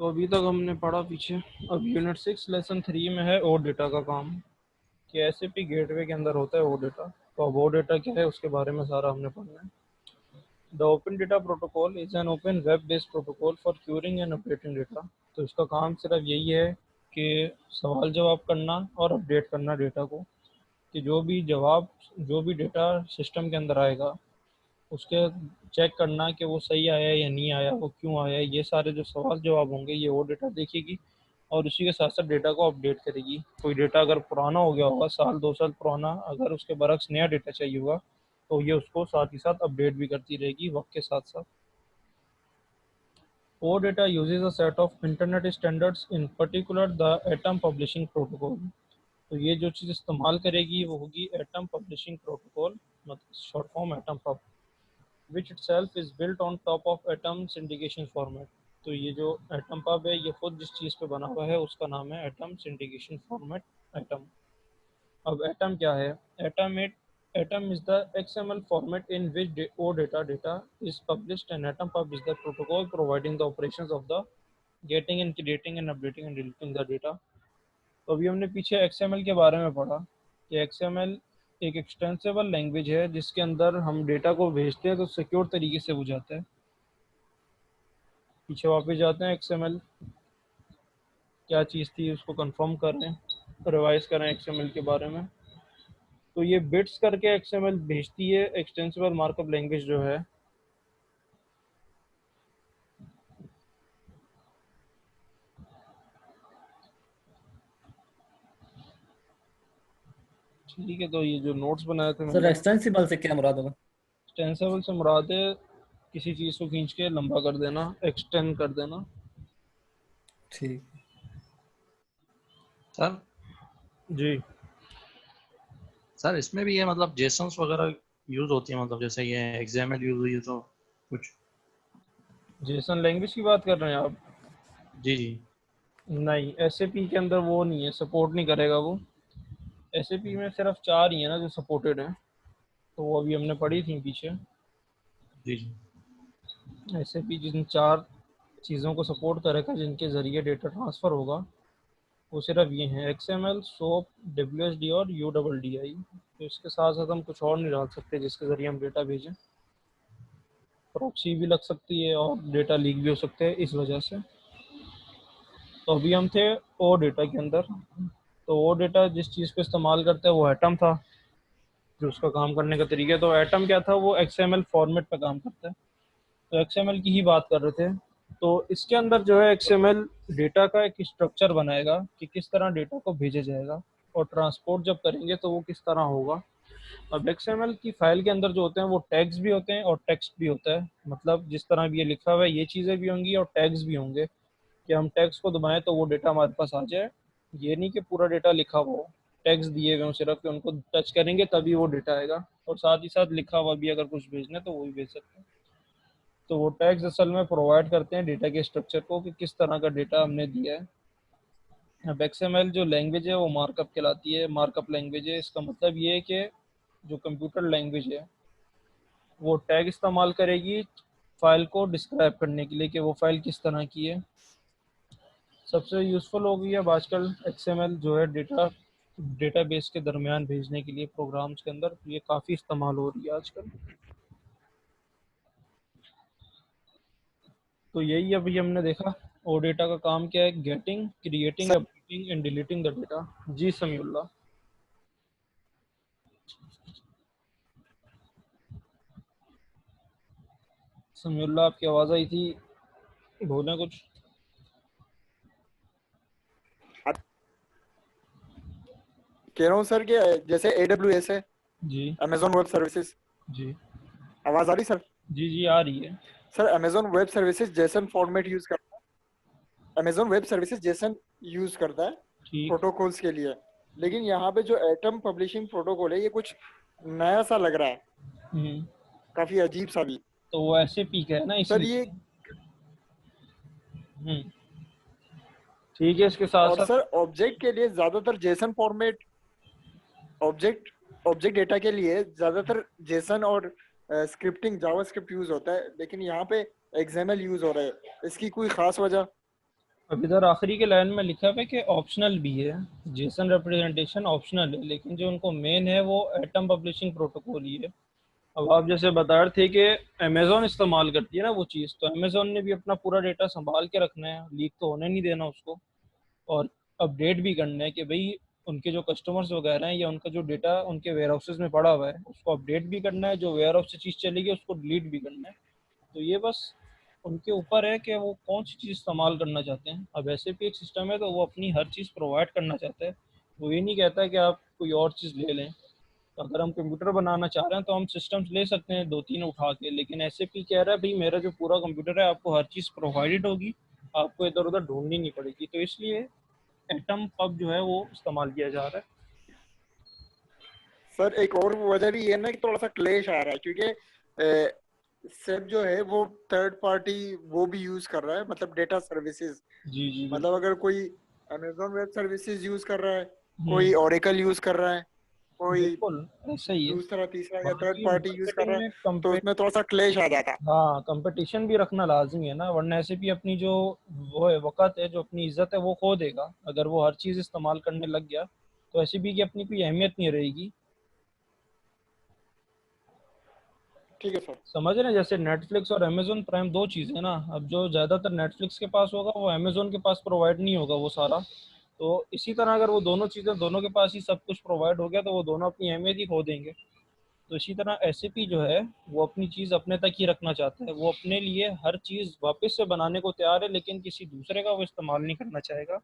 तो अभी तक हमने पढ़ा पीछे। अब यूनिट 6 लेसन 3 में है ओ डेटा का काम कि एसएपी गेटवे के अंदर होता है ओ डेटा। तो अब ओ डेटा क्या है उसके बारे में सारा हमने पढ़ना है। The open data protocol is an open web based protocol for curing and updating data. तो इसका काम सिर्फ यही है कि सवाल जवाब करना और अपडेट करना डेटा को, कि जो भी डेटा सिस्टम के अंदर आएगा उसके चेक करना कि वो सही आया या नहीं आया, वो क्यों आया। ये सारे जो सवाल जवाब होंगे ये वो डेटा देखेगी और उसी के साथ साथ डेटा को अपडेट करेगी। कोई डेटा अगर पुराना हो गया होगा, साल 2 साल पुराना, अगर उसके बरक्स नया डेटा चाहिए होगा तो ये उसको साथ ही साथ अपडेट भी करती रहेगी वक्त के साथ साथ। OData uses a set of internet standards, in particular the Atom Publishing Protocol. तो ये जो चीज़ इस्तेमाल करेगी वो होगी एटम पब्लिशिंग प्रोटोकॉल, मतलब short form Atom Pub, which itself is built on top of atom syndication format। तो ये जो एटम पब है ये खुद जिस चीज़ पे बना हुआ है उसका नाम है एटम सिंडिकेशन फॉर्मेट, एटम। अब एटम क्या है? Atom is the XML format in which O data is published, and atom pub is the protocol providing the operations of the getting and creating and updating and deleting the data। तो अभी हमने पीछे XML के बारे में पढ़ा कि XML एक एक्सटेंसिबल लैंग्वेज है जिसके अंदर हम डेटा को भेजते हैं तो सिक्योर तरीके से हो जाता है। पीछे वापस जाते हैं, XML क्या चीज़ थी उसको कंफर्म करें, रिवाइज करें XML के बारे में। तो ये बिट्स करके XML भेजती है, एक्सटेंसिबल मार्कअप लैंग्वेज जो है। ठीक है, तो ये जो नोट्स बनाए थे सर मैंने, एक्सटेंसिबल से क्या मुराद होगा? एक्सटेंसिबल से मुराद है किसी चीज़ को खींच के लंबा कर देना, एक्सटेंड कर देना। ठीक। सर जी सर इसमें भी ये मतलब जेसन्स वगैरह यूज होती है, मतलब जैसे ये एक्सएमएल यूज हुई है तो कुछ। जेसन लैंग्वेज की बात कर रहे हैं आप? जी जी। नहीं, एसएपी के अंदर वो नहीं है, सपोर्ट नहीं करेगा वो। एसएपी में सिर्फ 4 ही है ना जो सपोर्टेड है, तो वो अभी हमने पढ़ी थी पीछे। जी जी। एसएपी जिन 4 चीज़ों को सपोर्ट करेगा जिनके ज़रिए डेटा ट्रांसफ़र होगा वो सिर्फ ये हैं, XML, SOAP, WSD और UDDI। तो इसके साथ साथ हम कुछ और नहीं डाल सकते जिसके ज़रिए हम डेटा भेजें। प्रॉक्सी भी लग सकती है और डेटा लीक भी हो सकते हैं इस वजह से। तो अभी हम थे ओ डेटा के अंदर। तो ओ डेटा जिस चीज़ को इस्तेमाल करते हैं वो एटम था, जो उसका काम करने का तरीका। तो एटम क्या था? वो XML फॉर्मेट पे काम करता है। तो XML की ही बात कर रहे थे। तो इसके अंदर जो है XML डेटा का एक स्ट्रक्चर बनाएगा कि किस तरह डेटा को भेजा जाएगा और ट्रांसपोर्ट जब करेंगे तो वो किस तरह होगा। अब XML की फाइल के अंदर जो होते हैं वो टैग्स भी होते हैं और टेक्स्ट भी होता है। मतलब जिस तरह भी ये लिखा हुआ है ये चीज़ें भी होंगी और टैग्स भी होंगे, कि हम टैग्स को दबाएं तो वो डेटा हमारे पास आ जाए। ये नहीं कि पूरा डेटा लिखा हुआ हो, टैग्स दिए हुए हों सिर्फ, कि उनको टच करेंगे तभी वो डेटा आएगा, और साथ ही साथ लिखा हुआ भी अगर कुछ भेजना है तो वो भी भेज सकते हैं। तो वो टैग्स असल में प्रोवाइड करते हैं डेटा के स्ट्रक्चर को कि किस तरह का डेटा हमने दिया है। अब XML जो लैंग्वेज है वो मार्कअप कहलाती है, मार्कअप लैंग्वेज है। इसका मतलब ये है कि जो कंप्यूटर लैंग्वेज है वो टैग इस्तेमाल करेगी फाइल को डिस्क्राइब करने के लिए कि वो फाइल किस तरह की है। सबसे यूज़फुल हो गई अब आजकल XML जो है डेटाबेस के दरमियान भेजने के लिए प्रोग्राम्स के अंदर, ये काफ़ी इस्तेमाल हो रही है आजकल। तो यही अभी हमने देखा ओ डेटा का काम क्या है, getting, creating, sir updating and deleting the data. जी समीउल्लाह। समीउल्लाह आपकी आवाज़ आई थी, बोलें कुछ। कह रहा हूँ सर कि जैसे AWS है, जी अमेजोन वेब सर्विसेज। जी आवाज आ रही सर? जी जी आ रही है। Sir Amazon web services JSON format use करता है, Amazon web services Jason use करता है ठीक। प्रोटोकॉल्स के लिए। लेकिन यहाँ पे जो एटम पब्लिशिंग प्रोटोकॉल है ये कुछ नया सा लग रहा है, हम्म। काफी अजीब सा भी। तो वो ऐसे पीक है ना सर इसलिए। ये, हम्म। ठीक है, इसके साथ और साथ। सर ऑब्जेक्ट के लिए ज्यादातर JSON format, object object data के लिए ज्यादातर जेसन और स्क्रिप्टिंग जावास्क्रिप्ट यूज होता है, लेकिन यहाँ पे एक्सएमएल यूज हो रहा है। इसकी कोई खास वजह? अब इधर आखिरी के लाइन में लिखा हुआ है कि ऑप्शनल भी है, जेसन रिप्रेजेंटेशन ऑप्शनल है, लेकिन जो उनको मेन है वो एटम पब्लिशिंग प्रोटोकॉल ही है। अब आप जैसे बता रहे थे कि अमेजोन इस्तेमाल करती है ना वो चीज़, तो अमेजोन ने भी अपना पूरा डेटा संभाल के रखना है, लीक तो होने नहीं देना उसको, और अपडेट भी करना है कि भाई उनके जो कस्टमर्स वगैरह हैं या उनका जो डेटा उनके वेयर हाउसेज में पड़ा हुआ है उसको अपडेट भी करना है, जो वेयर हाउस से चीज़ चलेगी उसको डिलीट भी करना है। तो ये बस उनके ऊपर है कि वो कौन सी चीज़ इस्तेमाल करना चाहते हैं। अब ऐसे भी एक सिस्टम है तो वो अपनी हर चीज़ प्रोवाइड करना चाहता है, वो ये नहीं कहता है कि आप कोई और चीज़ ले लें। तो अगर हम कंप्यूटर बनाना चाह रहे हैं तो हम सिस्टम्स ले सकते हैं दो तीन उठा के, लेकिन ऐसे भी कह रहा है भाई मेरा जो पूरा कंप्यूटर है आपको हर चीज़ प्रोवाइडेड होगी, आपको इधर उधर ढूंढनी नहीं पड़ेगी। तो इसलिए एटम पब जो है वो इस्तेमाल किया जा रहा है। सर एक और वजह भी ये है ना कि थोड़ा सा क्लेश आ रहा है, क्योंकि सेब जो है वो थर्ड पार्टी वो भी यूज कर रहा है, मतलब डेटा सर्विसेज। जी जी मतलब अगर कोई अमेजोन वेब सर्विसेज यूज कर रहा है, कोई बिल्कुल। ओरेकल यूज कर रहा है, कोई बिल्कुल ऐसा ही है। दूसरा तीसरा या थर्ड बाकी पार्टी यूज कर मार्केटिंग रहा है, में तो उसमें थोड़ा सा क्लेश आ जाता है। हाँ कंपटीशन भी रखना लाजमी है ना, वरना ऐसे भी अपनी जो वो है वक़्त है, जो अपनी इज्जत है वो खो देगा अगर वो हर चीज़ इस्तेमाल करने लग गया, तो ऐसे भी कि अपनी कोई अहमियत नहीं रहेगी। ठीक है सर। समझ रहे हैं, जैसे नेटफ्लिक्स और अमेजोन प्राइम दो चीज़ें हैं ना, अब जो ज़्यादातर नेटफ्लिक्स के पास होगा वो अमेजोन के पास प्रोवाइड नहीं होगा वो सारा। तो इसी तरह अगर वो दोनों चीज़ें दोनों के पास ही सब कुछ प्रोवाइड हो गया तो वो दोनों अपनी अहमियत ही खो देंगे। तो इसी तरह एसएपी जो है वो अपनी चीज़ अपने तक ही रखना चाहता है, वो अपने लिए हर चीज़ वापस से बनाने को तैयार है, लेकिन किसी दूसरे का वो इस्तेमाल नहीं करना चाहेगा।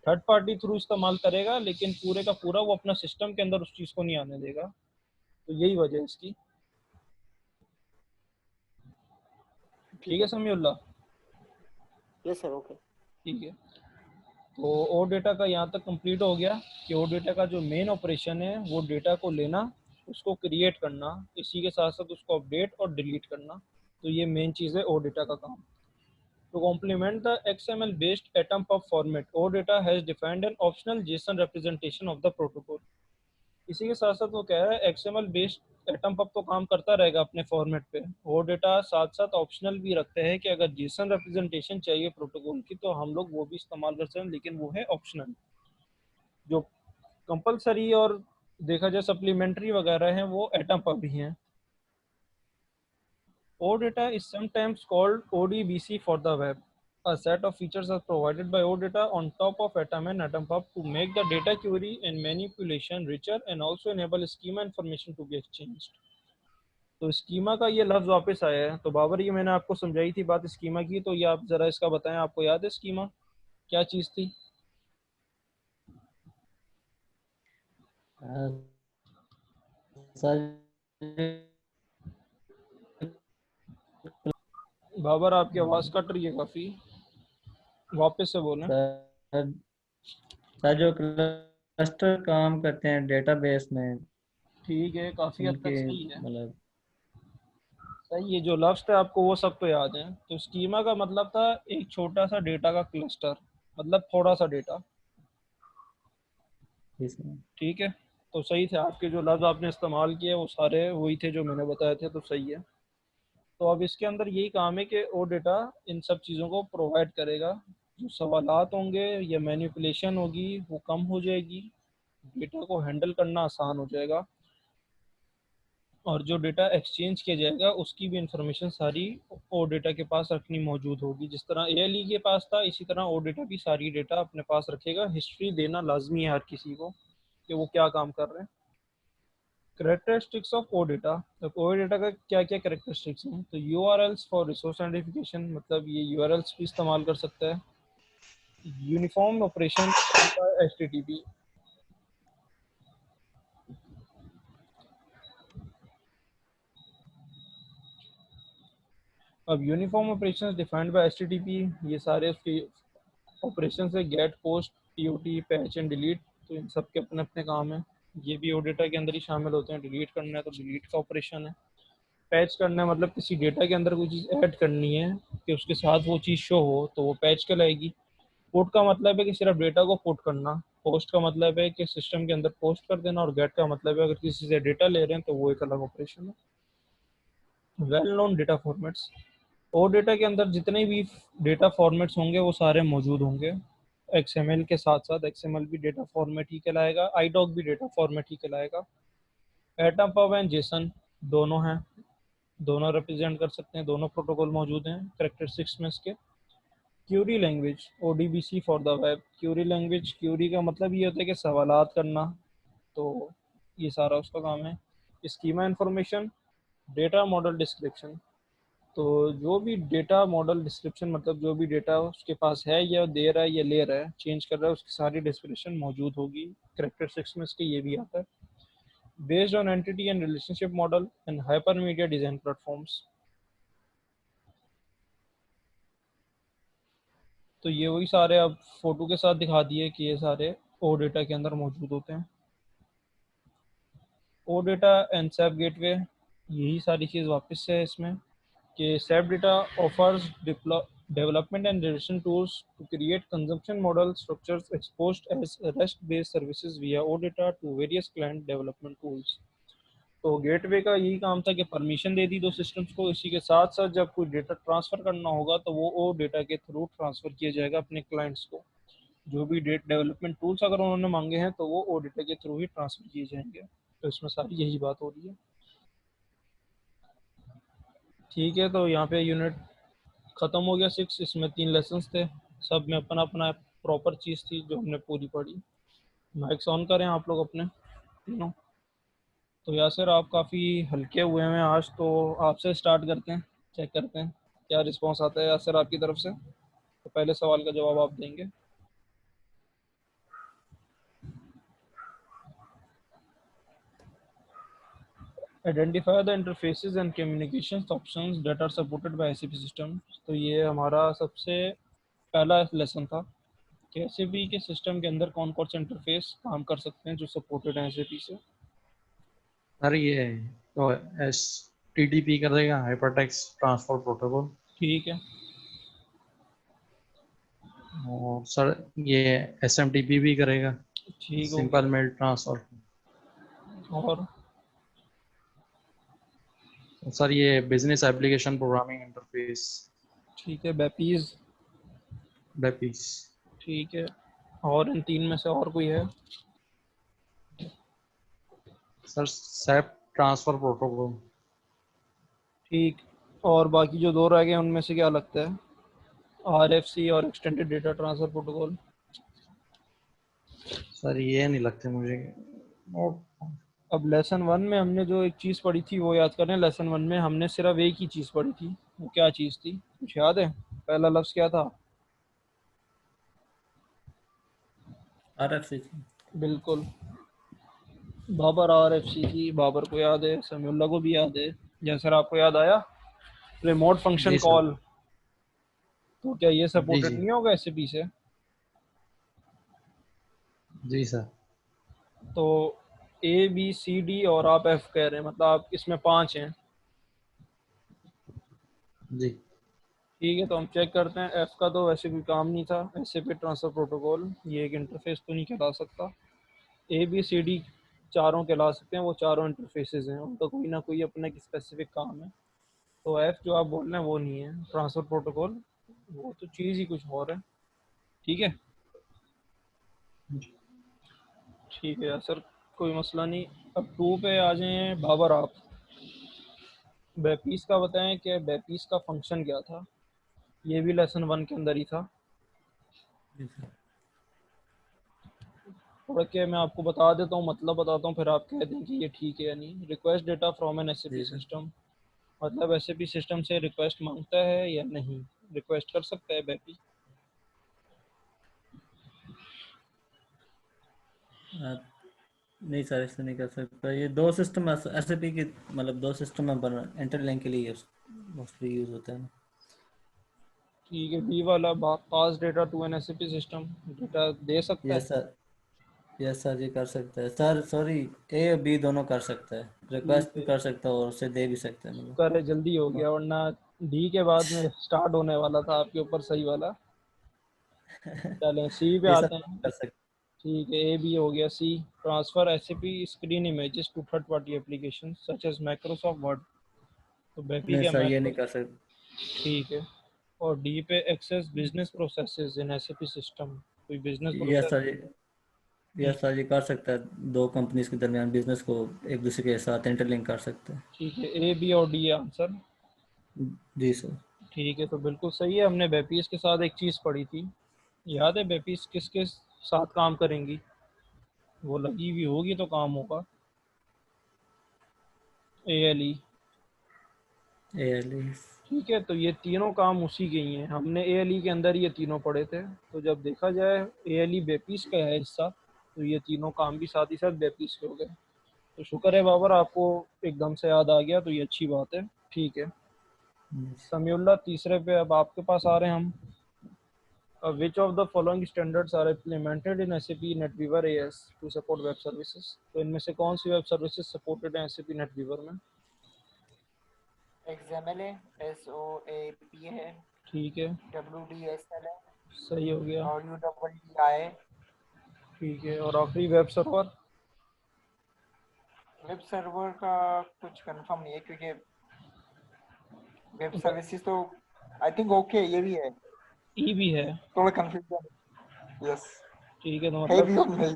थर्ड पार्टी थ्रू इस्तेमाल करेगा, लेकिन पूरे का पूरा वो अपना सिस्टम के अंदर उस चीज़ को नहीं आने देगा। तो यही वजह है इसकी। ठीक ठीक है है sir. Samiullah. Yes sir, okay. ठीक है, तो ओ डेटा का यहाँ तक कंप्लीट हो गया कि ओ डेटा का जो मेन ऑपरेशन है वो डेटा को लेना, उसको क्रिएट करना, इसी के साथ साथ उसको अपडेट और डिलीट करना। तो ये मेन चीज़ है ओ डेटा का काम। To complement the XML-based AtomPub format, OData has defined an optional JSON representation of the protocol. इसी के साथ साथ वो कह रहा है XML बेस्ड AtomPub तो काम करता रहेगा अपने फॉर्मेट पे, OData साथ साथ ऑप्शनल भी रखते हैं कि अगर JSON रिप्रेजेंटेशन चाहिए प्रोटोकॉल की तो हम लोग वो भी इस्तेमाल कर सकते हैं, लेकिन वो है ऑप्शनल। जो कंपलसरी और देखा जाए सप्लीमेंट्री वगैरह हैं वो AtomPub ही हैं। OData is sometimes called ODBC for the web. A set of features are provided by OData on top of Atom and AtomPub to make the data query and manipulation richer and also enable schema information to be exchanged. तो schema का ये लफ्ज़ वापस आया है। तो बाबर ये मैंने आपको समझाई थी बात स्कीमा की, तो ये आप ज़रा इसका बताएं, आपको याद है स्कीमा क्या चीज़ थी? सर बाबर आपकी आवाज़ कट रही है काफ़ी, वापस से बोलें। सर सर जो क्लस्टर काम करते हैं डेटाबेस में, ठीक है, काफ़ी हद तक उनके सही है। मतलब सही, ये जो लफ्ज़ थे आपको वो सब तो याद है। तो स्कीमा का मतलब था एक छोटा सा डेटा का क्लस्टर, मतलब थोड़ा सा डेटा। इसमें ठीक है, तो सही थे आपके जो लफ्ज़ आपने इस्तेमाल किए वो सारे वही थे जो मैंने बताए थे, तो सही है। तो अब इसके अंदर यही काम है कि वो डेटा इन सब चीज़ों को प्रोवाइड करेगा। जो सवालात होंगे या मैनिपुलेशन होगी वो कम हो जाएगी, डेटा को हैंडल करना आसान हो जाएगा, और जो डेटा एक्सचेंज किया जाएगा उसकी भी इंफॉर्मेशन सारी ओ डेटा के पास रखनी मौजूद होगी। जिस तरह एएलई के पास था इसी तरह ओ डेटा भी सारी डेटा अपने पास रखेगा। हिस्ट्री देना लाजमी है हर किसी को कि वो क्या काम कर रहे हैं। करेक्टरिस्टिक्स ऑफ ओ डेटा, तो ओ डेटा का क्या क्या करेक्टरिस्टिक्स हैं? तो यूआरएल्स फॉर रिसोर्स आइडेंटिफिकेशन, मतलब ये यूआरएल्स भी इस्तेमाल कर सकता है। यूनिफॉर्म ऑपरेशन एचटीटीपी, अब uniform operations defined by HTTP, ये सारे उसके ऑपरेशन है, get, post, put, patch and delete. तो इन सब के अपने अपने काम है, ये भी ओ डेटा के अंदर ही शामिल होते हैं। डिलीट करना है तो डिलीट का ऑपरेशन है। पैच करना है मतलब किसी डेटा के अंदर कोई चीज़ ऐड करनी है कि उसके साथ वो चीज़ शो हो, तो वो पैच कहलाएगी। पुट का मतलब है कि सिर्फ डेटा को पुट करना। पोस्ट का मतलब है कि सिस्टम के अंदर पोस्ट कर देना। और गेट का मतलब है अगर किसी से डेटा ले रहे हैं तो वो एक अलग ऑपरेशन है। वेल नोन डेटा फॉर्मेट्स, ओ डेटा के अंदर जितने भी डेटा फॉर्मेट्स होंगे वो सारे मौजूद होंगे। XML के साथ साथ XML भी डेटा फॉर्मेट ही कहलाएगा, idoc भी डेटा फॉर्मेट ही कहलाएगा। एटम पब एंड जेसन दोनों हैं, दोनों रिप्रेजेंट कर सकते हैं, दोनों प्रोटोकॉल मौजूद हैं कैरेक्टरिस्टिक्स में इसके। Query language ODBC for the web. Query language, query का मतलब ये होता है कि सवालात करना, तो ये सारा उसका काम है। Schema information, data model description, तो जो भी डेटा मॉडल डिस्क्रिप्शन मतलब जो भी डेटा उसके पास है या दे रहा है या ले रहा है, चेंज कर रहा है, उसकी सारी डिस्क्रिप्शन मौजूद होगी। कैरेक्टरिस्टिक्स में इसके ये भी आता है। Based on entity and relationship model and hypermedia design platforms, तो ये वही सारे अब फोटो के साथ दिखा दिए कि ये सारे ओ डेटा के अंदर मौजूद होते हैं। ओ डेटा एंड सैप गेटवे, यही सारी चीज़ वापस से है इसमें कि SAP data offers development and generation tools to create consumption model structures exposed as REST-based services via OData to various client development tools। तो गेटवे का यही काम था कि परमिशन दे दी दो सिस्टम्स को, इसी के साथ साथ जब कोई डेटा ट्रांसफ़र करना होगा तो वो ओ डेटा के थ्रू ट्रांसफ़र किया जाएगा अपने क्लाइंट्स को। जो भी डेवलपमेंट टूल्स अगर उन्होंने मांगे हैं तो वो ओ डेटा के थ्रू ही ट्रांसफ़र किए जाएंगे। तो इसमें सारी यही बात हो रही है। ठीक है, तो यहाँ पे यूनिट ख़त्म हो गया 6। इसमें 3 लेसन्स थे, सब में अपना अपना प्रॉपर चीज़ थी जो हमने पूरी पढ़ी। माइक्स ऑन करें आप लोग अपने तीनों। तो यासिर आप काफ़ी हल्के हुए हैं आज, तो आपसे स्टार्ट करते हैं, चेक करते हैं क्या रिस्पांस आता है यासिर आपकी तरफ से। तो पहले सवाल का जवाब आप देंगे। Identify the interfaces and communication options that are supported by SAP system. तो ये हमारा सबसे पहला लेसन था कि SAP के सिस्टम के अंदर कौन कौन से इंटरफेस काम कर सकते हैं जो सपोर्टेड हैं SAP से। सर ये तो HTTP करेगा, हाइपरटेक्स्ट ट्रांसफर प्रोटोकॉल। ठीक है, और सर ये SMTP भी करेगा, ठीक हो सिंपल गया। Mail transfer. और सर ये बिजनेस एप्लीकेशन प्रोग्रामिंग इंटरफेस, ठीक है, बैपीज। बेपीस। ठीक है, और इन 3 में से और कोई है? Sir SAP transfer protocol. ठीक, और बाकी जो 2 रह गए उनमें से क्या लगता है? RFC और extended data transfer protocol. Sir ये नहीं लगते मुझे। और अब लेसन 1 में हमने जो एक चीज़ पढ़ी थी वो याद करें। लेसन 1 में हमने सिर्फ एक ही चीज़ पढ़ी थी, वो क्या चीज़ थी, कुछ याद है? पहला लफ्ज़ क्या था? RFC। बिल्कुल, बाबर RFC थी। बाबर को याद है, समीउल्लाह को भी याद है। जैसे आपको याद आया रिमोट फंक्शन जी सर। कॉल, तो क्या ये जी सपोर्टेड जी। नहीं होगा SAP से? जी सर। तो ABCD और आप F कह रहे हैं, मतलब आप इसमें 5 हैं। जी। ठीक है, तो हम चेक करते हैं। F का तो वैसे कोई काम नहीं था, SAP ट्रांसफर प्रोटोकॉल ये एक इंटरफेस तो नहीं कहला सकता। ABCD चारों कहला सकते हैं, वो चारों इंटरफेसेस हैं, उनका कोई ना कोई अपना एक स्पेसिफिक काम है। तो F जो आप बोल रहे हैं वो नहीं है ट्रांसफर प्रोटोकॉल, वो तो चीज़ ही कुछ और है। ठीक है, ठीक है सर, कोई मसला नहीं। अब 2 पे आ जाए बाबर आप। बैपीस का बताएं कि बैपीस का फंक्शन क्या था। ये भी लेसन 1 के अंदर ही था। थोड़ा क्या मैं आपको बता देता हूँ, मतलब बताता हूँ, फिर आप कह दें कि ये ठीक है या नहीं। Request data from an SAP जी सर। सिस्टम, मतलब SAP सिस्टम से रिक्वेस्ट मांगता है या नहीं, रिक्वेस्ट कर सकता है बैपी? नहीं सर, ऐसे नहीं कर सकता। ये 2 सिस्टम SAP की, मतलब 2 सिस्टम में बना, इंटरलिंक के लिए मोस्टली यूज होता है ना। ठीक है, बी वाला pass data to an SAP system, data दे सकता है? Yes sir. यस सर, ये कर सकता है सर। सॉरी, A और B दोनों कर सकता है। ठीक रिक्वेस्ट भी है, कर सकता है और उसे दे भी सकता है, शुक्र है जल्दी हो गया, वरना डी के बाद में स्टार्ट होने वाला था आपके ऊपर सही वाला। चलें सी पे ये सब आते हैं। कर सकता ठीक है, ए बी हो गया। C, transfer SAP screen images to third party application such as Microsoft Word. तो है। बैपी नहीं क्या सर, ये नहीं माइक्रो कर सकता। ठीक है। और डी पे access business processes in SAP system, कोई business yes process. Sir, yes sir, ये कर सकता है, दो कंपनीज के दरमियान बिजनेस को एक दूसरे के साथ इंटरलिंक कर सकते हैं। ठीक है, ए बी और डी आंसर। जी सर। ठीक है, तो बिल्कुल सही है। हमने बेपीस के साथ एक चीज़ पढ़ी थी, याद है बेपीस किसके साथ काम करेंगी? वो लगी हुई होगी तो काम होगा, ALE। ALE। ठीक है, तो ये तीनों काम उसी के ही हैं। हमने ALE के अंदर ये तीनों पढ़े थे, तो जब देखा जाए ALE बेपीस का है हिस्सा, तो ये तीनों काम भी साथ ही साथ बेपीस के हो गए। तो शुक्र है बाबर, आपको एकदम से याद आ गया, तो ये अच्छी बात है। ठीक है समीउल्लाह, तीसरे पे अब आपके पास आ रहे हैं हम। Which of the following standards are implemented in SAP NetWeaver AS to support web services? तो इनमें से कौन सी वेब सर्विसेज सपोर्टेड है SAP NetWeaver में? XML है, SOAP है, ठीक है, WDSL है सही हो गया। और UWDI है। ठीक है, और आखिरी वेब सर्वर। वेब सर्वर का कुछ कंफर्म नहीं है क्योंकि वेब सर्विसेज तो आई थिंक ओके, ये भी है, ई भी है। थोड़ा कंफ्यूजन। यस, ठीक है, तो है भी मतलब और नहीं।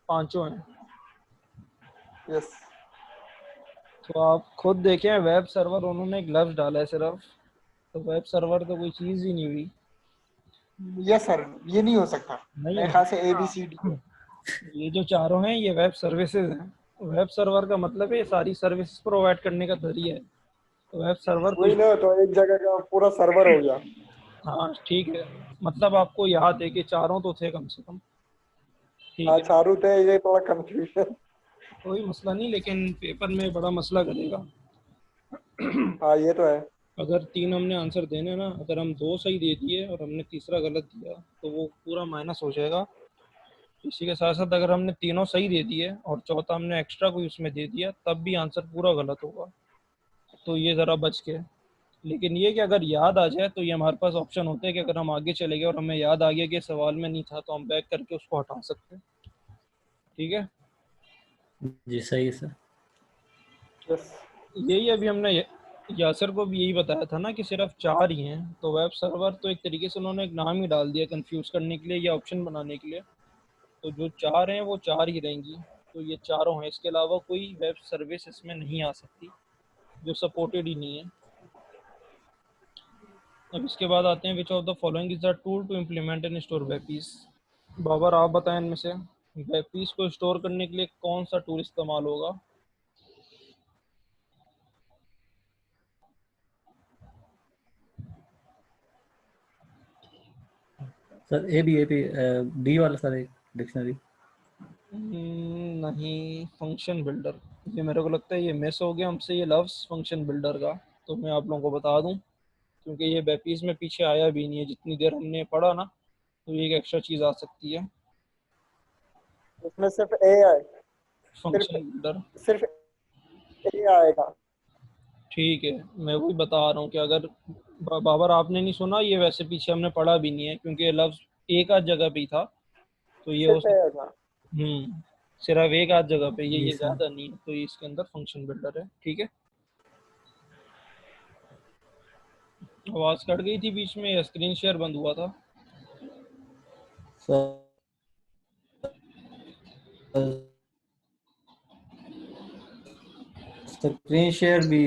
पांचों हैं। यस तो आप खुद देखें, वेब सर्वर उन्होंने एक लफ्ज डाला है सिर्फ, तो वेब सर्वर तो कोई चीज़ ही नहीं हुई। यस सर, ये नहीं हो सकता। नहीं मेरे हो ख्याल से ABCD है। ये जो चारों हैं ये वेब सर्विसेज हैं। वेब सर्वर का मतलब है ये सारी सर्विसेज प्रोवाइड करने का जरिया है। तो वेब सर्वर वही कोई। ना, तो एक जगह का पूरा सर्वर हो गया। हाँ ठीक है, मतलब आपको याद है कि चारों तो थे कम से कम। ठीक हाँ है, चारू थे, ये थोड़ा कंफ्यूजन। कोई मसला नहीं, लेकिन पेपर में बड़ा मसला करेगा। हाँ ये तो है। अगर 3 हमने आंसर देने ना, अगर हम 2 सही दे दिए और हमने तीसरा गलत दिया तो वो पूरा माइनस हो जाएगा। इसी के साथ साथ अगर हमने तीनों सही दे दिए और चौथा हमने एक्स्ट्रा कोई उसमें दे दिया, तब भी आंसर पूरा गलत होगा। तो ये ज़रा बच के। लेकिन ये कि अगर याद आ जाए तो ये हमारे पास ऑप्शन होते हैं कि अगर हम आगे चले गए और हमें याद आ गया कि सवाल में नहीं था, तो हम बैक करके उसको हटा सकते हैं। ठीक है, जी सही है सर। यस यही अभी हमने यासर को भी यही बताया था ना कि सिर्फ 4 ही हैं। तो वेब सर्वर तो एक तरीके से उन्होंने एक नाम ही डाल दिया कंफ्यूज करने के लिए या ऑप्शन बनाने के लिए। तो जो 4 हैं वो 4 ही रहेंगी। तो ये चारों हैं, इसके अलावा कोई वेब सर्विस इसमें नहीं आ सकती जो सपोर्टेड ही नहीं है। अब इसके बाद आते हैं, which of the following is the tool to implement and store web piece. Babar आप बताएं, इनमें से वेब पीस को स्टोर करने के लिए कौन सा टूल इस्तेमाल होगा? सर ABAP, डी वाला सर, एक डिक्शनरी। नहीं, फंक्शन बिल्डर। ये मेरे को लगता है ये मिस हो गया हमसे, ये लफ्ज़ फंक्शन बिल्डर का। तो मैं आप लोगों को बता दूं, क्योंकि ये वेब पीस में पीछे आया भी नहीं है जितनी देर हमने पढ़ा ना, तो ये एक एक्स्ट्रा चीज़ आ सकती है, इसमें सिर्फ ए है, सिर्फ फंक्शन बिल्डर। सिर्फ ए आएगा। ठीक है, मैं वही बता रहा हूँ कि अगर बाबर आपने नहीं सुना, ये वैसे पीछे हमने पढ़ा भी नहीं है क्योंकि ये लफ्ज़ एक आध जगह पे ही था। तो ये हो सिर्फ ए सकता। आएगा। सिर्फ एक आध जगह पे जी ये सर। ज़्यादा नहीं है, तो ये इसके अंदर फंक्शन बिल्डर है। ठीक है, आवाज़ कट गई थी बीच में या स्क्रीन शेयर बंद हुआ था? स्क्रीन शेयर भी।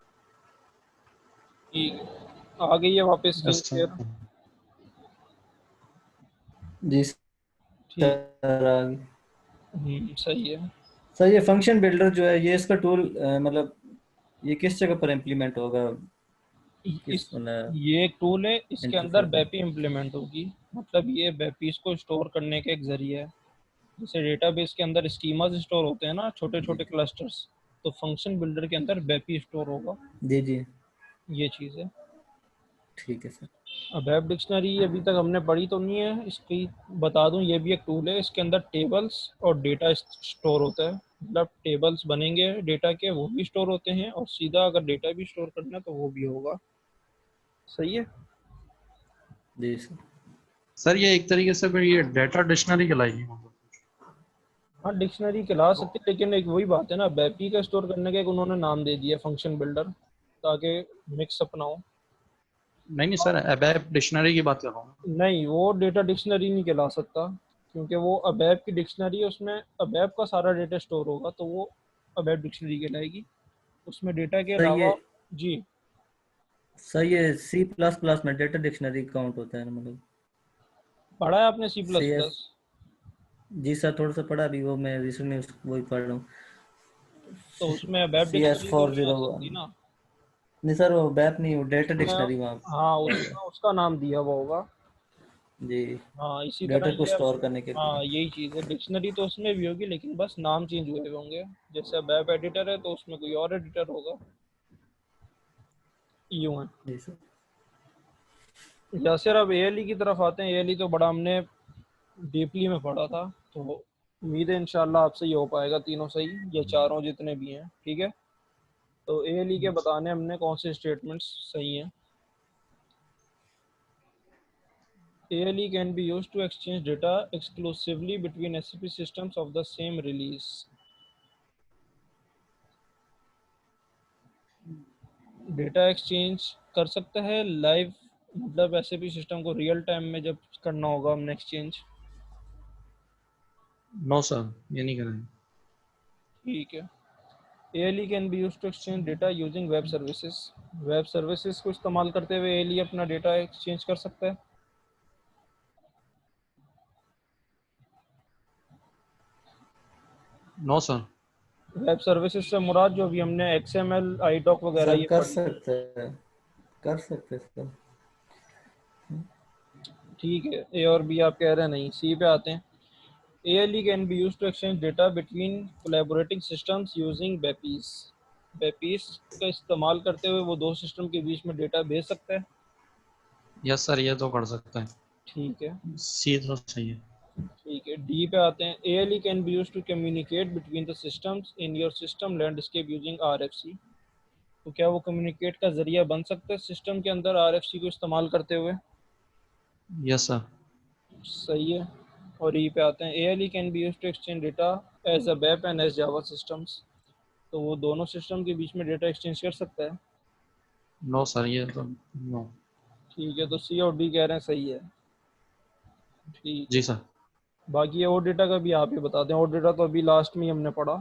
ठीक है, आ गई है वापस स्क्रीन अच्छा, शेयर। जी ठीक। सर आ गई। सही है। सर ये फंक्शन बिल्डर जो है, ये इसका टूल मतलब ये किस जगह पर इम्प्लीमेंट होगा, इस किस मतलब ये एक टूल है, इसके अंदर इंटरफेस पर? बेपी इम्प्लीमेंट होगी। मतलब ये बेपीस को स्टोर करने का एक जरिया है। जैसे डेटाबेस के अंदर स्कीमास स्टोर होते हैं ना, छोटे जी छोटे क्लस्टर्स, तो फंक्शन बिल्डर के अंदर बेपी स्टोर होगा। जी जी, ये चीज़ है। ठीक है सर। अब वेब डिक्शनरी अभी तक हमने पढ़ी तो नहीं है, इसकी बता दूं, ये भी एक टूल है। इसके अंदर टेबल्स और डेटा स्टोर होता है। मतलब टेबल्स बनेंगे डेटा के, वो भी स्टोर होते हैं, और सीधा अगर डेटा भी स्टोर करना है तो वो भी होगा। सही है। जी सर। सर ये एक तरीके से फिर ये डेटा डिक्शनरी कहलाएगी मतलब। हाँ, डिक्शनरी खिला सकते हैं, लेकिन एक वही बात है ना, बेपी का स्टोर करने का एक उन्होंने नाम दे दिया फंक्शन बिल्डर, ताकि मिक्सअप ना हो। नहीं सर, अबैप डिक्शनरी की बात कर रहा हूँ। नहीं, वो डेटा डिक्शनरी नहीं कहला सकता, क्योंकि वो अबैप की डिक्शनरी है, उसमें अबैप का सारा डेटा स्टोर होगा, तो वो अबैप डिक्शनरी कहलाएगी। उसमें डेटा के सर ये अलावा जी सर ये C++ में डेटा डिक्शनरी काउंट होता है ना, मतलब पढ़ा है आपने सी प्लस CS। प्लस? जी सर, थोड़ा सा पढ़ा, अभी वो मैं रिसेंट में वही पढ़ रहा हूँ। तो उसमें अबैप सी एस डिक्शनरी तो फोर नहीं आ जीरो सकती वन ना। नहीं सर, वो बैप नहीं, वो डेटा उसमें डिक्शनरी वहाँ हाँ, पड़ उसमें गया। उसका नाम दिया हुआ होगा। जी, हाँ, इसी डेटा तरह को ये, स्टोर करने के लिए। हाँ यही चीज़ है, डिक्शनरी तो उसमें भी होगी लेकिन बस नाम चेंज हुए होंगे। जैसे अबैप एडिटर है तो उसमें कोई और एडिटर होगा, यूं है। जी सर। यासिर, अब एएलई की तरफ आते हैं। एएलई तो बड़ा हमने डीपली में पढ़ा था, तो उम्मीद है इंशाल्लाह आपसे ये हो पाएगा, तीनों सही या चारों जितने भी हैं, ठीक है। तो एएलई के बताने हमने कौन से स्टेटमेंट्स सही हैं। ALE can be used to exchange data exclusively between SAP systems of the same release. Data exchange कर सकता है लाइव, मतलब SAP सिस्टम को रियल टाइम में जब करना होगा हमने एक्सचेंज। नो सर, ये नहीं करेंगे। ठीक है। ALE can be use to exchange data using web services. Web services को इस्तेमाल करते हुए ALE अपना डेटा एक्सचेंज कर सकता है। No sir. वेब सर्विसेज से मुराद जो भी हमने XML iDoc वगैरह सर ये कर पढ़ी थी। सकते हैं, कर सकते हैं सर। ठीक है, ए और बी आप कह रहे हैं नहीं, सी पे आते हैं। ALE can be used to exchange data between collaborating systems using BAPIs। BAPIs का इस्तेमाल करते हुए वो दो सिस्टम के बीच में डेटा भेज सकता है। यस सर, ये तो कर सकते हैं। ठीक है। सी तो सही है। ठीक है, डी पे आते हैं। ALE can be used to communicate between the systems in your system landscape using RFC। तो क्या वो कम्युनिकेट का जरिया बन सकता है सिस्टम के अंदर RFC को इस्तेमाल करते हुए? Yes sir. सही है। और ई पे आते हैं। ALE can be used to exchange data as a BAP and as Java systems। तो वो दोनों सिस्टम के बीच में डेटा एक्सचेंज कर सकता है। नो सर, ये तो नो। ठीक है, तो सी और डी कह रहे हैं सही है। ठीक है। जी सर। बाकी ये और डेटा का भी आप ही बता दें। और डेटा तो अभी लास्ट में ही हमने पढ़ा।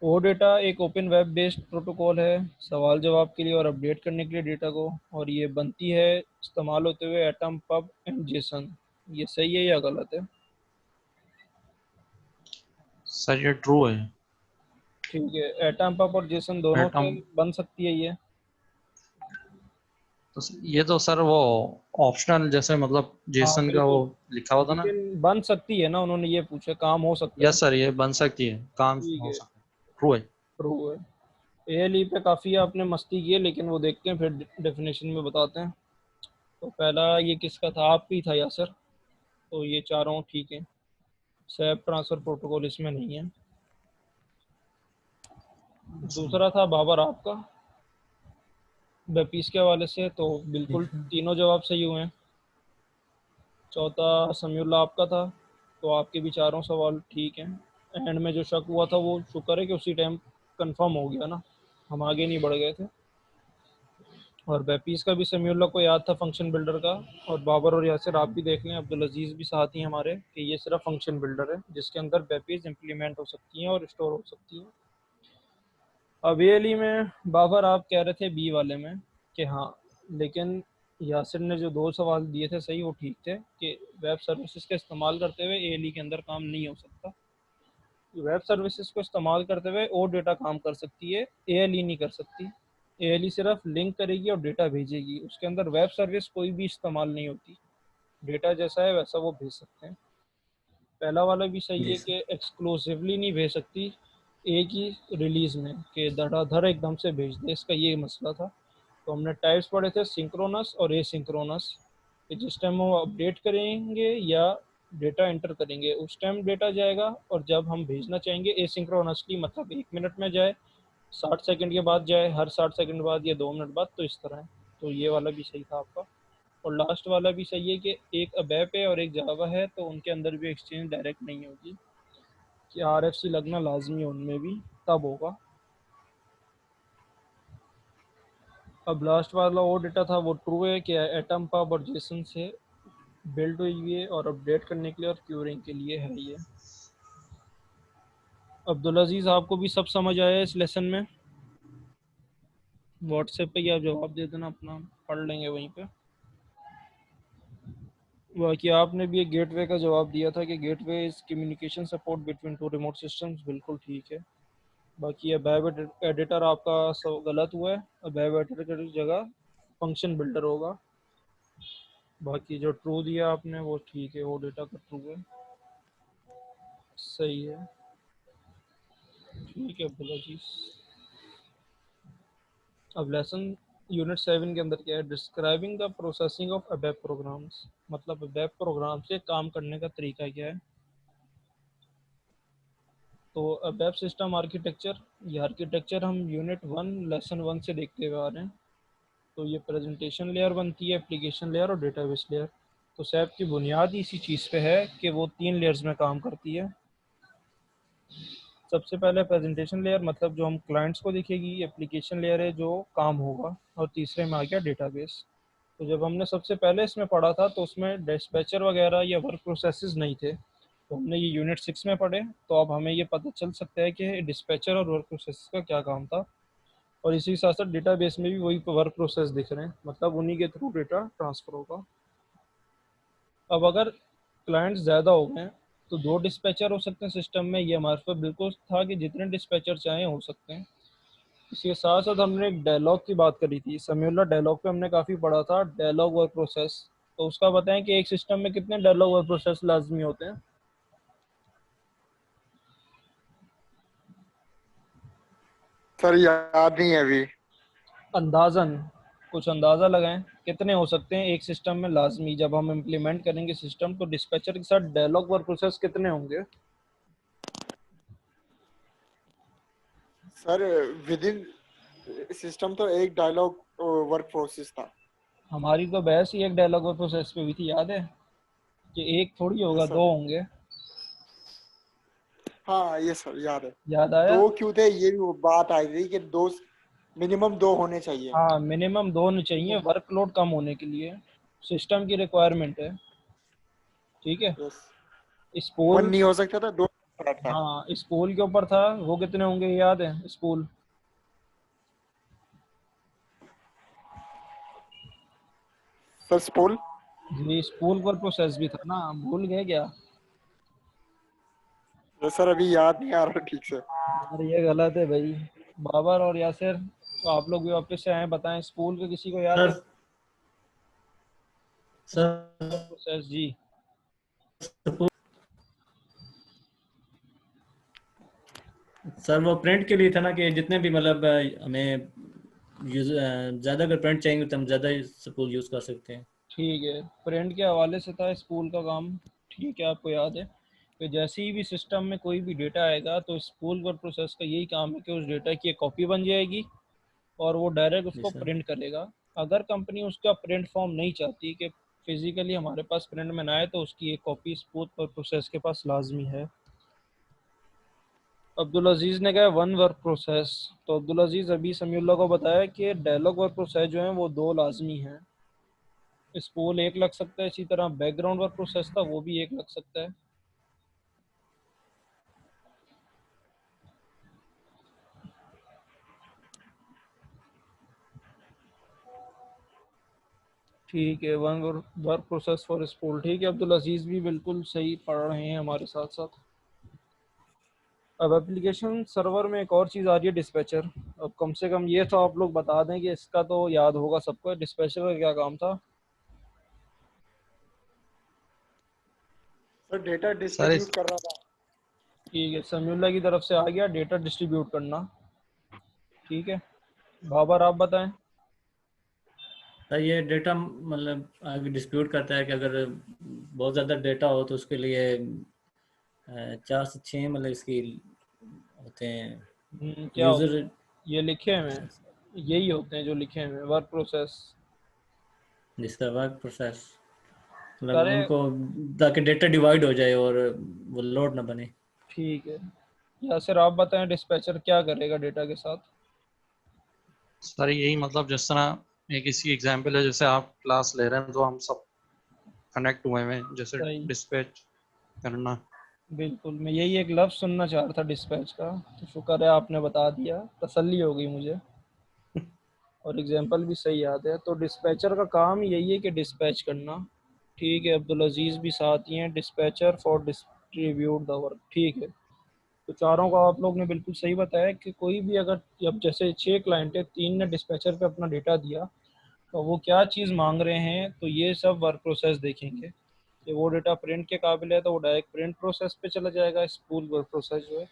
और डेटा एक ओपन वेब बेस्ड प्रोटोकॉल है सवाल जवाब के लिए और अपडेट करने के लिए डेटा को, और ये बनती है इस्तेमाल होते हुए एटम, पब एंड जेसन। ये सही है या गलत है? सर ये ट्रू है। ठीक है, एटम, पब और जेसन दोनों से एटम बन सकती है ये। तो ये तो सर वो ऑप्शनल जैसे मतलब हाँ जेसन का वो बिल्कुल, लिखा होता ना। लेकिन बन सकती है ना, उन्होंने ये पूछा, काम हो सकता है। यस सर, ये बन सकती है, काम ठीक हो है, सकता है। ट्रू है। ट्रू है। ALE पे काफ़ी आपने मस्ती की है, लेकिन वो देखते हैं फिर डेफिनेशन में बताते हैं। तो पहला ये किसका था? आप ही था यासर। तो ये चारों ठीक है। सैप ट्रांसफ़र प्रोटोकॉल इसमें नहीं है। दूसरा था बाबर आपका, बेपीस के हवाले से, तो जी बिल्कुल सर। तीनों जवाब सही हुए हैं। चौथा समीउल्लाह आपका था, तो आपके भी चारों सवाल ठीक हैं। एंड में जो शक हुआ था वो शुक्र है कि उसी टाइम कंफर्म हो गया ना, हम आगे नहीं बढ़ गए थे। और बेपीस का भी समीउल्लाह को याद था फंक्शन बिल्डर का। और बाबर और यासिर आप भी देख लें, अब्दुल अजीज़ भी साथ ही हमारे, कि ये सिर्फ फंक्शन बिल्डर है जिसके अंदर बेपीस इंप्लीमेंट हो सकती हैं और स्टोर हो सकती हैं। अब ये में बाबर आप कह रहे थे बी वाले में कि हाँ, लेकिन यासिर ने जो दो सवाल दिए थे सही, वो ठीक थे कि वेब सर्विसेज का इस्तेमाल करते हुए एएलई के अंदर काम नहीं हो सकता। वेब सर्विसेज को इस्तेमाल करते हुए और डेटा काम कर सकती है, एएलई नहीं कर सकती। एएलई सिर्फ लिंक करेगी और डेटा भेजेगी, उसके अंदर वेब सर्विस कोई भी इस्तेमाल नहीं होती। डेटा जैसा है वैसा वो भेज सकते हैं। पहला वाला भी सही जी है सर। कि एक्सक्लूसिवली नहीं भेज सकती एक ही रिलीज में, कि धड़ाधड़ एकदम से भेज दे, इसका ये मसला था। तो हमने टाइप्स पढ़े थे सिंक्रोनस और एसिंक्रोनस, कि जिस टाइम हम अपडेट करेंगे या डेटा एंटर करेंगे उस टाइम डेटा जाएगा, और जब हम भेजना चाहेंगे एसिंक्रोनसली, मतलब 1 मिनट में जाए, 60 सेकंड के बाद जाए, हर 60 सेकंड बाद या 2 मिनट बाद, तो इस तरह है। तो ये वाला भी सही था आपका। और लास्ट वाला भी सही है कि एक अबैप है और एक जावा है, तो उनके अंदर भी एक्सचेंज डायरेक्ट नहीं होगी, कि RFC लगना लाजमी है उनमें भी, तब होगा। अब लास्ट वाला वो डेटा था वो ट्रू है कि एटम पब और जेसन से बिल्ड हुई है और अपडेट करने के लिए और क्यूरिंग के लिए है ये। अब्दुल अजीज़ आपको भी सब समझ आया इस लेसन में? व्हाट्सएप पे ही आप जवाब दे देना, अपना पढ़ लेंगे वहीं पे। बाकी आपने भी एक गेटवे का जवाब दिया था कि gateway is communication support between two remote systems, बिल्कुल ठीक है। बाकी अबैव एडिटर आपका सब गलत हुआ है, अबैव एडिटर की जगह फंक्शन बिल्डर होगा। बाकी जो ट्रू दिया आपने वो ठीक है, वो डेटा का ट्रू है, सही है, ठीक है अब्दुल अजीज। अब लेसन यूनिट 7 के अंदर क्या है, describing the processing of ABAP programs, मतलब अबैव प्रोग्राम से काम करने का तरीका क्या है। तो वेब सिस्टम आर्किटेक्चर, ये आर्किटेक्चर हम यूनिट 1 लेसन 1 से देखते हुए आ रहे हैं। तो ये प्रेजेंटेशन लेयर बनती है, एप्लीकेशन लेयर और डेटाबेस लेयर। तो सैप की बुनियाद इसी चीज़ पे है कि वो 3 लेयर्स में काम करती है। सबसे पहले प्रेजेंटेशन लेयर, मतलब जो हम क्लाइंट्स को दिखेगी, एप्लीकेशन लेयर है जो काम होगा, और तीसरे में आ गया डेटाबेस। तो जब हमने सबसे पहले इसमें पढ़ा था तो उसमें डिस्पैचर वगैरह या वर्क प्रोसेसेस नहीं थे, तो हमने ये यूनिट 6 में पढ़े, तो अब हमें ये पता चल सकता है कि डिस्पैचर और वर्क प्रोसेस का क्या काम था। और इसी के साथ साथ डेटाबेस में भी वही वर्क प्रोसेस दिख रहे हैं, मतलब उन्हीं के थ्रू डेटा ट्रांसफ़र होगा। अब अगर क्लाइंट्स ज़्यादा हो गए तो 2 डिस्पैचर हो सकते हैं सिस्टम में, ये हमारे पास बिल्कुल था कि जितने डिस्पैचर चाहें हो सकते हैं। इसके साथ साथ हमने एक डायलॉग की बात करी थी, सम्यूलर डायलॉग पे हमने काफ़ी पढ़ा था, डायलॉग वर्क प्रोसेस। तो उसका बताएं कि एक सिस्टम में कितने डायलॉग वर्क प्रोसेस लाजमी होते हैं। सर याद नहीं है अभी। अंदाजन कुछ अंदाज़ा लगाएं कितने हो सकते हैं एक सिस्टम में लाजमी, जब हम इम्प्लीमेंट करेंगे सिस्टम तो डिस्पैचर के साथ डायलॉग वर्क प्रोसेस कितने होंगे। सर विद इन सिस्टम तो एक डायलॉग वर्क प्रोसेस था। हमारी तो बहस ही एक डायलॉग वर्क प्रोसेस पे हुई थी, याद है कि एक थोड़ी होगा, यस सर। 2 होंगे। हाँ ये सर याद है। याद आया। 2 क्यों थे, ये भी वो बात आई थी कि 2 मिनिमम 2 होने चाहिए। हाँ मिनिमम 2 होने चाहिए, वर्कलोड कम होने के लिए, सिस्टम की रिक्वायरमेंट है, ठीक है। यस। इस 1 पोल, नहीं हो सकता था, 2 था। हाँ इस पोल के ऊपर था, वो कितने होंगे याद है इस पोल। Sir spool. जी इस पोल पर प्रोसेस भी था ना, भूल गए क्या। यस सर, अभी याद नहीं आ रहा ठीक से। यार ये गलत है भाई। बाबर और यासिर, तो आप लोग भी वापस से आए, बताएं स्कूल के किसी को याद है। सर सर प्रोसेस जी। सर वो प्रिंट के लिए था ना, कि जितने भी मतलब हमें यूज ज़्यादा अगर प्रिंट चाहिए तो हम ज़्यादा सपोज यूज़ कर सकते हैं। ठीक है, प्रिंट के हवाले से था स्कूल का काम, ठीक है आपको याद है कि जैसे ही भी सिस्टम में कोई भी डेटा आएगा तो स्कूल वर्ड प्रोसेस का यही काम है कि उस डेटा की एक कॉपी बन जाएगी और वो डायरेक्ट जी उसको सर। प्रिंट करेगा। अगर कंपनी उसका प्रिंट फॉर्म नहीं चाहती कि फिजिकली हमारे पास प्रिंट में ना आए तो उसकी एक कॉपी स्पूत वर्ड प्रोसेस के पास लाजमी है। अब्दुल अजीज़ ने कहा 1 वर्क प्रोसेस, तो अब्दुल अजीज़ अभी समीउल्लाह को बताया कि डायलॉग वर्क प्रोसेस जो है वो 2 लाजमी हैं। स्पूल 1 लग सकता है, इसी तरह बैकग्राउंड वर्क प्रोसेस था वो भी 1 लग सकता है। ठीक है, 1 वर्क प्रोसेस फॉर स्पूल, ठीक है अब्दुल अजीज़ भी बिल्कुल सही पढ़ रहे हैं हमारे साथ साथ। अब एप्लीकेशन सर्वर में एक और चीज़ आ रही है, डिस्पैचर। अब कम से कम ये तो आप लोग बता दें कि इसका तो याद होगा सबको, डिस्पैचर का क्या काम था। सर डेटा सर इस डिस्ट्रीब्यूट कर रहा था। ठीक है, समीउल्लाह की तरफ से आ गया डेटा डिस्ट्रीब्यूट करना, ठीक है। बाबर आप बताएं। सर ये डेटा मतलब आगे डिस्प्यूट करता है कि अगर बहुत ज़्यादा डेटा हो तो उसके लिए 4 से 6 मतलब इसकी होते हैं क्या होता यूज़र। है, ये लिखे हुए हैं, यही होते हैं जो लिखे हुए हैं, वर्क प्रोसेस। जिसका वर्क प्रोसेस मतलब करे, उनको, ताकि डेटा डिवाइड हो जाए और वो लोड ना बने। ठीक है। या सर आप बताएं डिस्पैचर क्या करेगा डेटा के साथ। सर यही मतलब जिस तरह एक इसी एग्जांपल है, जैसे आप क्लास ले रहे हैं तो हम सब कनेक्ट हुए हैं, जैसे सही, डिस्पैच करना। बिल्कुल। मैं यही एक लफ्ज़ सुनना चाह रहा था डिस्पैच का, तो शुक्र है आपने बता दिया, तसल्ली हो गई मुझे। और एग्जांपल भी सही याद है। तो डिस्पैचर का काम यही है कि डिस्पैच करना। ठीक है, अब्दुल अजीज़ भी साथ ही हैं, dispatcher for distribute the work. ठीक है, तो चारों का आप लोग ने बिल्कुल सही बताया कि कोई भी अगर, अब जैसे 6 क्लाइंट है, 3 ने डिस्पैचर पे अपना डेटा दिया, तो वो क्या चीज़ मांग रहे हैं, तो ये सब वर्क प्रोसेस देखेंगे कि वो डेटा प्रिंट के काबिल है तो वो डायरेक्ट प्रिंट प्रोसेस पे चला जाएगा, स्पूल वर्क प्रोसेस जो है।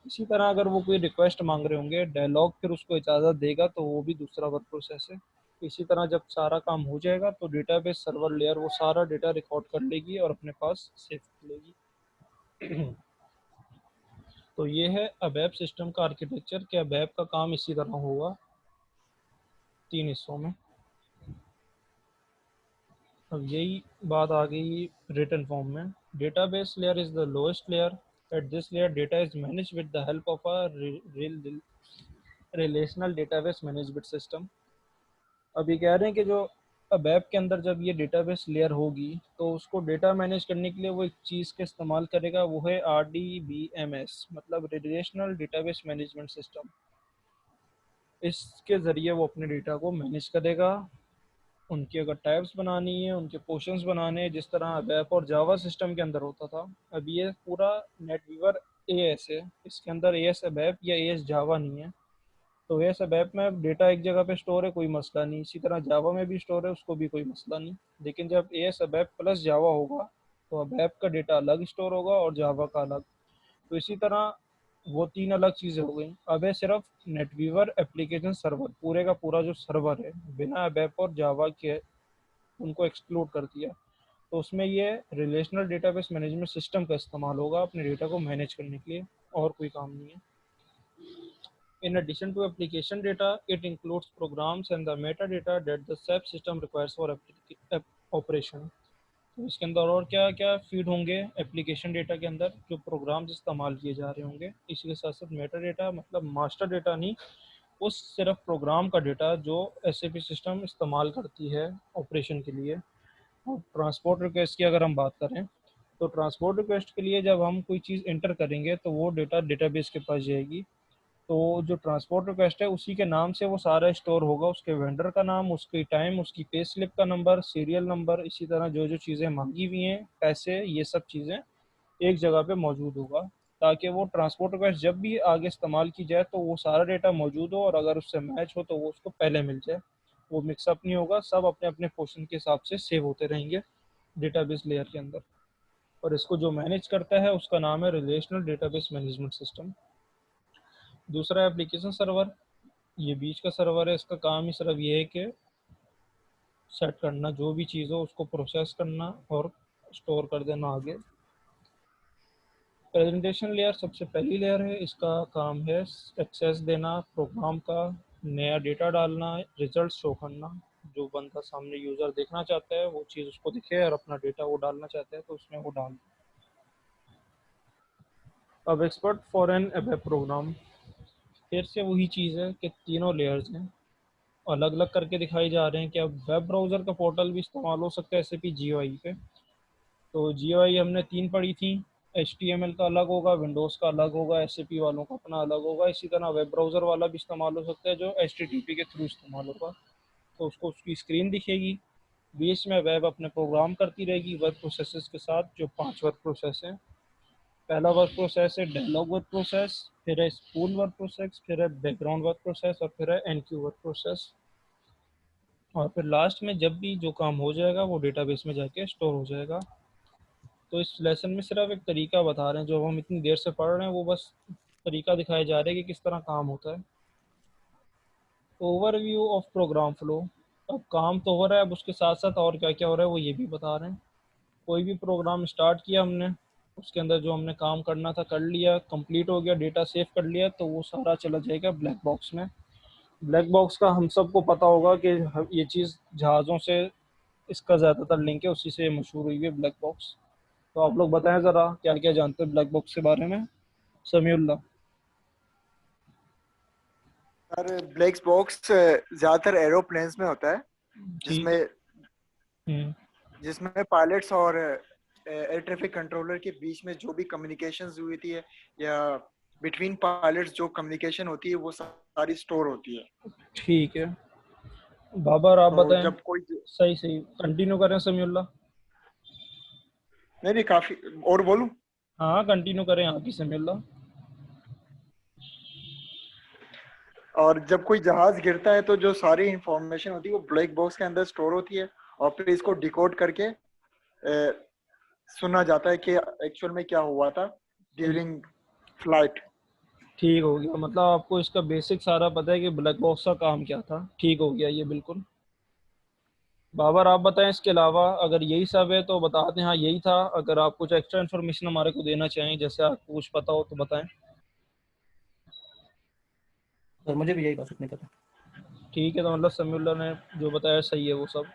इसी तरह अगर वो कोई रिक्वेस्ट मांग रहे होंगे, डायलॉग फिर उसको इजाज़त देगा, तो वो भी दूसरा वर्क प्रोसेस है। इसी तरह जब सारा काम हो जाएगा तो डेटाबेस सर्वर लेयर वो सारा डेटा रिकॉर्ड कर लेगी और अपने पास सेव कर लेगी। तो ये है अबैप सिस्टम का आर्किटेक्चर, कि अबैप का काम इसी तरह होगा 3 हिस्सों में। अब यही बात आ गई रिटन फॉर्म में। Database layer is the lowest layer. At this layer data is manage with the help of a relational database management system. अभी कह रहे हैं कि जो अबैप के अंदर जब ये डेटाबेस लेयर होगी तो उसको डेटा मैनेज करने के लिए वो एक चीज़ का इस्तेमाल करेगा, वो है RDBMS, मतलब रिलेशनल डेटाबेस मैनेजमेंट सिस्टम। इसके ज़रिए वो अपने डेटा को मैनेज करेगा। उनकी अगर टाइप्स बनानी है, उनके पोर्शंस बनाने हैं, जिस तरह वेब और जावा सिस्टम के अंदर होता था। अब ये पूरा नेटवीवर एएस है, इसके अंदर एएस वेब या एएस जावा नहीं है। तो एएस वेब में डेटा एक जगह पे स्टोर है, कोई मसला नहीं। इसी तरह जावा में भी स्टोर है, उसको भी कोई मसला नहीं। लेकिन जब एएस वेब प्लस जावा होगा तो वेब का डेटा अलग स्टोर होगा और जावा का अलग। तो इसी तरह वो 3 अलग चीज़ें हो गई। अब है सिर्फ नेटवीवर एप्लीकेशन सर्वर, पूरे का पूरा जो सर्वर है बिना वेब और जावा के, उनको एक्सक्लूड कर दिया। तो उसमें ये रिलेशनल डेटाबेस मैनेजमेंट सिस्टम का इस्तेमाल होगा अपने डेटा को मैनेज करने के लिए, और कोई काम नहीं है। In addition to application data, it includes programs and the metadata that the SAP system requires for operation. तो इसके अंदर और क्या क्या फीड होंगे एप्लीकेशन डेटा के अंदर, जो प्रोग्राम्स इस्तेमाल किए जा रहे होंगे। इसी के साथ साथ मेटा डेटा, मतलब मास्टर डेटा नहीं, उस सिर्फ प्रोग्राम का डेटा जो SAP सिस्टम इस्तेमाल करती है ऑपरेशन के लिए। और ट्रांसपोर्ट रिक्वेस्ट की अगर हम बात करें, तो ट्रांसपोर्ट रिक्वेस्ट के लिए जब हम कोई चीज़ इंटर करेंगे तो वो डेटा डेटाबेस के पास जाएगी। तो जो ट्रांसपोर्ट रिक्वेस्ट है उसी के नाम से वो सारा स्टोर होगा, उसके वेंडर का नाम, उसकी टाइम, उसकी पे स्लिप का नंबर, सीरियल नंबर, इसी तरह जो जो चीज़ें मांगी हुई हैं, पैसे, ये सब चीज़ें एक जगह पे मौजूद होगा, ताकि वो ट्रांसपोर्ट रिक्वेस्ट जब भी आगे इस्तेमाल की जाए तो वो सारा डेटा मौजूद हो, और अगर उससे मैच हो तो वो उसको पहले मिल जाए। वो मिक्सअप नहीं होगा, सब अपने अपने पोर्शन के हिसाब से सेव होते रहेंगे डेटाबेस लेयर के अंदर। और इसको जो मैनेज करता है उसका नाम है रिलेशनल डेटाबेस मैनेजमेंट सिस्टम। दूसरा एप्लीकेशन सर्वर, ये बीच का सर्वर है। इसका काम ही सिर्फ ये है कि सेट करना, जो भी चीज़ हो उसको प्रोसेस करना और स्टोर कर देना आगे। प्रेजेंटेशन लेयर सबसे पहली लेयर है, इसका काम है एक्सेस देना प्रोग्राम का, नया डेटा डालना, रिजल्ट शो करना। जो बंदा सामने यूज़र देखना चाहता है वो चीज़ उसको दिखे, और अपना डेटा वो डालना चाहता है तो उसमें वो डाल। अब expert for an web program, फिर से वही चीज़ है कि तीनों लेयर्स हैं, अलग अलग करके दिखाई जा रहे हैं कि अब वेब ब्राउज़र का पोर्टल भी इस्तेमाल हो सकता है SAP GUI पे। तो GUI हमने 3 पढ़ी थी। HTML का अलग होगा, विंडोज़ का अलग होगा, SAP वालों का अपना अलग होगा। इसी तरह वेब ब्राउज़र वाला भी इस्तेमाल हो सकता है जो HTTP के थ्रू इस्तेमाल होगा। तो उसको उसकी स्क्रीन दिखेगी, बीच में वेब अपने प्रोग्राम करती रहेगी वर्क प्रोसेसेस के साथ, जो 5 वर्क प्रोसेस हैं। पहला वर्क प्रोसेस है डायलॉग वर्क प्रोसेस, फिर है स्पूल वर्क प्रोसेस, फिर है बैकग्राउंड वर्क प्रोसेस, और फिर है NQ वर्क प्रोसेस। और फिर लास्ट में जब भी जो काम हो जाएगा वो डेटाबेस में जाके स्टोर हो जाएगा। तो इस लेसन में सिर्फ एक तरीका बता रहे हैं, जो हम इतनी देर से पढ़ रहे हैं वो बस तरीका दिखाया जा रहा है कि किस तरह काम होता है। ओवरव्यू ऑफ प्रोग्राम फ्लो, अब काम तो हो रहा है, अब उसके साथ साथ और क्या क्या हो रहा है वो ये भी बता रहे हैं। कोई भी प्रोग्राम स्टार्ट किया हमने, उसके अंदर जो हमने काम करना था कर लिया, कंप्लीट हो गया, डेटा सेव कर लिया, तो वो सारा चला जाएगा ब्लैक बॉक्स में। ब्लैक बॉक्स का हम सबको पता होगा कि ये चीज़ जहाज़ों से इसका ज़्यादातर लिंक है, उसी से मशहूर हुई है ब्लैक बॉक्स। तो आप लोग बताएं ज़रा क्या क्या जानते हैं ब्लैक बॉक्स के बारे में। समीउल्लाह। सर ब्लैक बॉक्स ज्यादातर एरोप्लेन्स में होता है, ठीक। जिसमें जिसमें पायलट्स और एयर ट्रैफिक कंट्रोलर के बीच में जो भी कम्युनिकेशंस हुई थी या बिटवीन पायलट्स जो कम्युनिकेशन होती है वो सारी स्टोर होती है। ठीक है बाबर, आप तो बताएं। जब कोई सही सही, कंटिन्यू करें समीउल्लाह। नहीं काफी और बोलूं। हाँ कंटिन्यू करें आप ही समीउल्लाह। और जब कोई जहाज गिरता है तो जो सारी इंफॉर्मेशन होती है वो ब्लैक बॉक्स के अंदर स्टोर होती है और फिर इसको डिकोड करके सुना जाता है कि एक्चुअल में क्या हुआ था ड्यूरिंग फ्लाइट। ठीक हो गया, मतलब आपको इसका बेसिक सारा पता है कि ब्लैक बॉक्स का काम क्या था। ठीक हो गया ये बिल्कुल। बाबर आप बताएं, इसके अलावा अगर यही सब है तो बता दें हाँ यही था। अगर आप कुछ एक्स्ट्रा इन्फॉर्मेशन हमारे को देना चाहें, जैसे आपको कुछ पता हो तो बताएं। और मुझे भी यही बात नहीं पता। ठीक है, तो मतलब समीउल्लाह ने जो बताया सही है वो सब।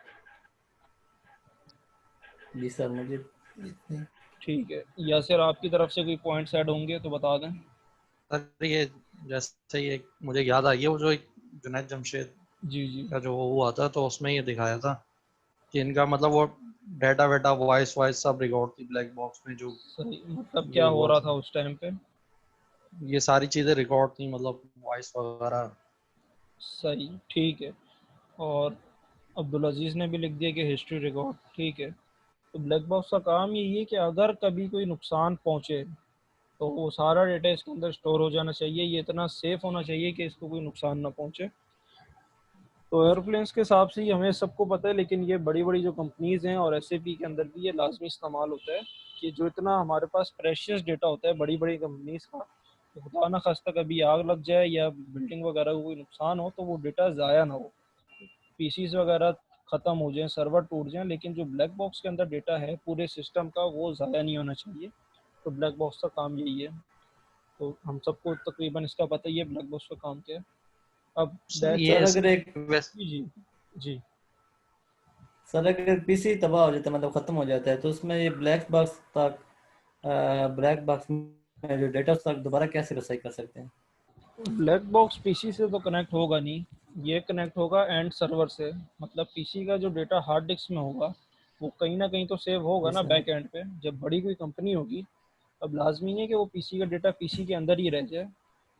जी सर, मुझे ठीक है, यासिर आपकी तरफ से कोई पॉइंट्स ऐड होंगे तो बता दें। सर ये जैसे ये मुझे याद आ गया, वो जो एक जुनैद जमशेद जी जी का जो वो हुआ था, तो उसमें ये दिखाया था कि इनका मतलब वो डाटा वेटा वॉइस वॉइस सब रिकॉर्ड थी ब्लैक बॉक्स में, जो सही, मतलब क्या ये हो हुआ रहा था। था उस टाइम पे। ये सारी चीजें रिकॉर्ड थी, मतलब वॉइस वगैरह। सही, ठीक है। और अब्दुल अजीज़ ने भी लिख दिया कि हिस्ट्री रिकॉर्ड। ठीक है, तो ब्लैक बॉक्स का काम यही है कि अगर कभी कोई नुकसान पहुंचे तो वो सारा डेटा इसके अंदर स्टोर हो जाना चाहिए। ये इतना सेफ होना चाहिए कि इसको कोई नुकसान ना पहुंचे। तो एयरप्लेन्स के हिसाब से ही हमें सबको पता है, लेकिन ये बड़ी बड़ी जो कंपनीज हैं और एसएपी के अंदर भी ये लाजमी इस्तेमाल होता है कि जो इतना हमारे पास प्रेशियस डेटा होता है बड़ी बड़ी कंपनीज का, तो खुदा ना खास्ता कभी आग लग जाए या बिल्डिंग वगैरह को कोई नुकसान हो तो वो डेटा ज़ाया ना हो, पीसीज वगैरह ख़त्म हो जाएं, सर्वर टूट जाएं, लेकिन जो ब्लैक बॉक्स के अंदर डेटा है पूरे सिस्टम का वो ज़ाया नहीं होना चाहिए। तो ब्लैक बॉक्स का काम यही है। तो हम सबको तकरीबन इसका पता ही है ब्लैक बॉक्स का काम क्या है। अब सर दैट्स ये सर इट। अगर एक जी जी जी। सर अगर पीसी तबाह हो जाता है, मतलब खत्म हो जाता है, तो उसमें ये ब्लैक बॉक्स में जो डेटा उसका दोबारा कैसे रसाई कर सकते हैं? ब्लैक बॉक्स पीसी से तो कनेक्ट होगा नहीं, ये कनेक्ट होगा एंड सर्वर से। मतलब पीसी का जो डेटा हार्ड डिस्क में होगा वो कहीं ना कहीं तो सेव होगा जी ना सर। बैक एंड पे। जब बड़ी कोई कंपनी होगी, अब लाजमी नहीं है कि वो पीसी का डेटा पीसी के अंदर ही रह जाए।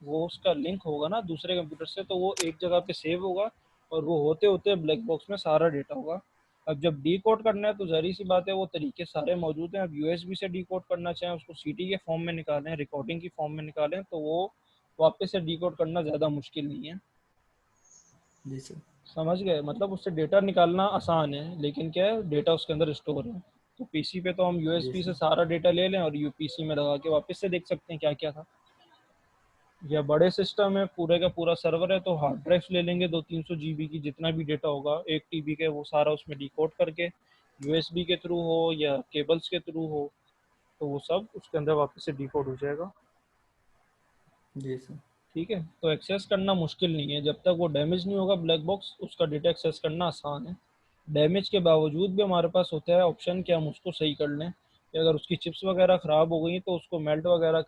वो उसका लिंक होगा ना दूसरे कंप्यूटर से, तो वो एक जगह पे सेव होगा और वो होते होते ब्लैक बॉक्स में सारा डेटा होगा। अब जब डी कोड करना है तो जहरी सी बात है, वो तरीके सारे मौजूद हैं। अब यूएसबी से डी कोड करना चाहें, उसको सीटी के फॉर्म में निकालें, रिकॉर्डिंग की फॉर्म में निकालें, तो वो वापस से डी कोड करना ज़्यादा मुश्किल नहीं है। जी सर। समझ गए, मतलब उससे डेटा निकालना आसान है, लेकिन क्या है डेटा उसके अंदर स्टोर है। तो पीसी पे तो हम जी यूएसबी से सर। सारा डेटा ले लें और यूपीसी में लगा के वापस से देख सकते हैं क्या क्या था। या बड़े सिस्टम है, पूरे का पूरा सर्वर है, तो हार्ड ड्राइव ले लेंगे 200-300 GB की, जितना भी डेटा होगा 1 TB के वो सारा उसमें डिकोड करके यूएसबी के थ्रू हो या केबल्स के थ्रू हो, तो वो सब उसके अंदर वापस से डिकोड हो जाएगा। जी सर। ठीक है, तो एक्सेस करना मुश्किल नहीं है, जब तक वो डैमेज नहीं होगा ब्लैक बॉक्स उसका डेटा एक्सेस करना आसान है। डैमेज के बावजूद भी हमारे पास होता है ऑप्शन कि हम उसको सही कर लें, कि अगर उसकी चिप्स वगैरह ख़राब हो गई तो उसको मेल्ट वगैरह